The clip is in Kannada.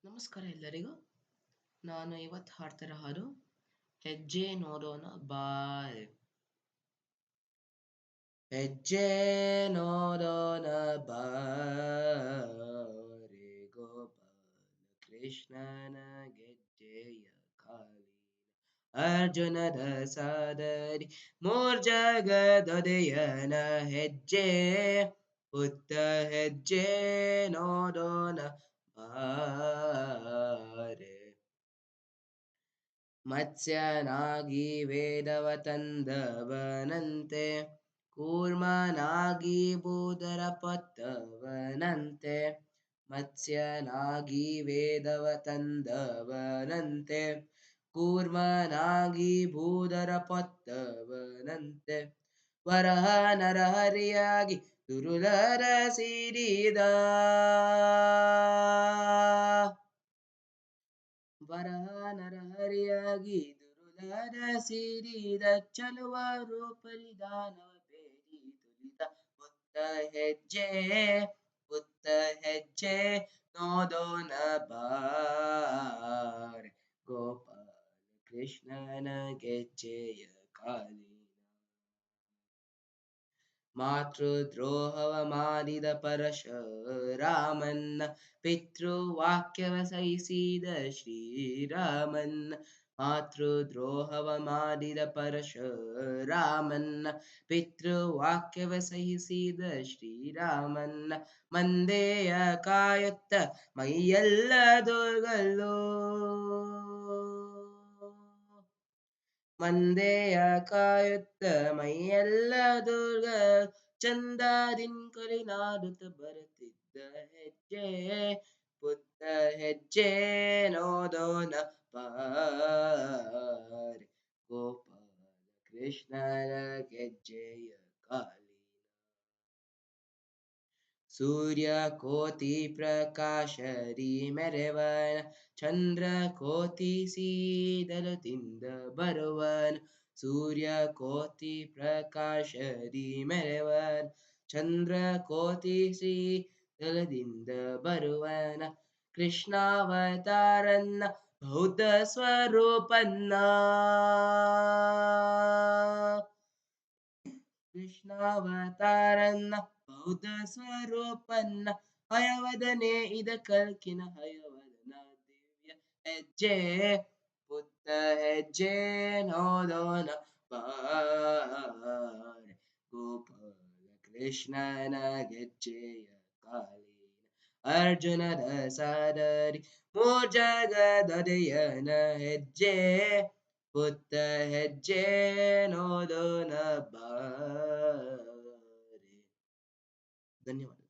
ನಮಸ್ಕಾರ ಎಲ್ಲರಿಗೂ. ನಾನು ಇವತ್ತು ಹಾಡ್ತಿರೋ ಹಾಡು ಹೆಜ್ಜೆ ನೋಡೋಣ ಬಾರೆ. ಹೆಜ್ಜೆ ನೋಡೋಣ ಬಾರೆ ಗೋಪಾಲ ಕೃಷ್ಣನ ಗೆಜ್ಜೆಯ ಕಾಲಿನ ಅರ್ಜುನದ ಸಾದರಿ ಮೂರ್ ಜಗದೊಡೆಯನ ಹೆಜ್ಜೆ ಪುತ್ತ ಹೆಜ್ಜೆ ನೋಡೋಣ ಬಾರೆ. ಮತ್ಸ್ಯನಾಗಿ ವೇದವ ತಂದವನಂತೆ ಕೂರ್ಮನಾಗಿ ಬೂದರ ಪೊತ್ತವನಂತೆ. ಮತ್ಸ್ಯನಾಗಿ ವೇದವ ತಂದವನಂತೆ ಕೂರ್ಮನಾಗಿ ಭೂದರ ಪೊತ್ತವನಂತೆ. ವರಹ ನರಹರಿಯಾಗಿ ದುರುಳರ ಸಿರಿದ ವರಹ ನರಹರಿಯಾಗಿ ದುರುಳರ ಸಿರಿದ ಚಲುವ ರೂಪಲಿದಾನವ ಬೇಡಿ ತುಲಿದ ಪುತ್ತ ಹೆಜ್ಜೆ ಪುತ್ತ ಹೆಜ್ಜೆ ನೋದೋನ ಬಾರೆ ಗೋಪಾಲ ಕೃಷ್ಣನ ಗೆಜ್ಜೆಯ ಕಾಲಿನ. ಮಾತೃದ್ರೋಹವ ಮಾಡಿದ ಪರಶುರಾಮನ್ನ ಪಿತೃವಾಕ್ಯವ ಸಹಿಸಿದ ಶ್ರೀರಾಮನ್ನ. ಮಾತೃದ್ರೋಹವ ಮಾಡಿದ ಪರಶುರಾಮನ್ನ ಪಿತೃವಾಕ್ಯವ ಸಹಿಸಿದ ಶ್ರೀರಾಮನ್ನ. ಮಂದೆಯ ಕಾಯುತ್ತ ಮೈಯೆಲ್ಲ ದುರ್ಗಲ್ಲೋ ಮಂದೆಯ ಕಾಯುತ್ತ ಮೈಯೆಲ್ಲ ದುರ್ಗ ಚಂದದಿನ್ ಕಲಿನಾಡುತ್ತ ಬರುತ್ತಿದ್ದ ಹೆಜ್ಜೆ ಪುತ್ತ ಹೆಜ್ಜೆ ನೋದೋನ ಬಾರೆ ಗೋಪಾಲ ಕೃಷ್ಣನ ಗೆಜ್ಜೆಯ ಕಾಲಿನ. ಸೂರ್ಯ ಕೋತಿ ಪ್ರಕಾಶರಿ ಮೆರೆವನ ಚಂದ್ರ ಕೋತಿ ಸೀದಲದಿಂದ ಬರುವನ. ಸೂರ್ಯ ಕೋತಿ ಪ್ರಕಾಶರಿ ಮೆರೆವನ ಚಂದ್ರ ಕೋತಿ ಸೀದಲದಿಂದ ಬರುವನ. ಕೃಷ್ಣಾವತಾರನ್ನ ಬೌದ್ಧ ಸ್ವರೂಪನ್ನ ಕೃಷ್ಣಾವತಾರನ್ನ ಬೌದ್ಧ ಸ್ವರೂಪನ್ನ. ಹಯವದನೆ ಇದ ಕಲ್ಕಿನ ಹಯವದನ ದಿವ್ಯ ಹೆಜ್ಜೆ ಪುತ್ತ ಹೆಜ್ಜೆ ನೋದೋನ ಬಾರೆ ಗೋಪಾಲ ಕೃಷ್ಣನ ಗೆಜ್ಜೆಯ ಕಾಲಿನ. ಅರ್ಜುನದ ಸಾದರಿ ಮೂರ್ ಜಗದೊಡೆಯನ ಹೆಜ್ಜೆ ಪುತ್ತ ಹೆಜ್ಜೆ ನೋದೋನ ಬಾರೆ. ಧನ್ಯವಾದ.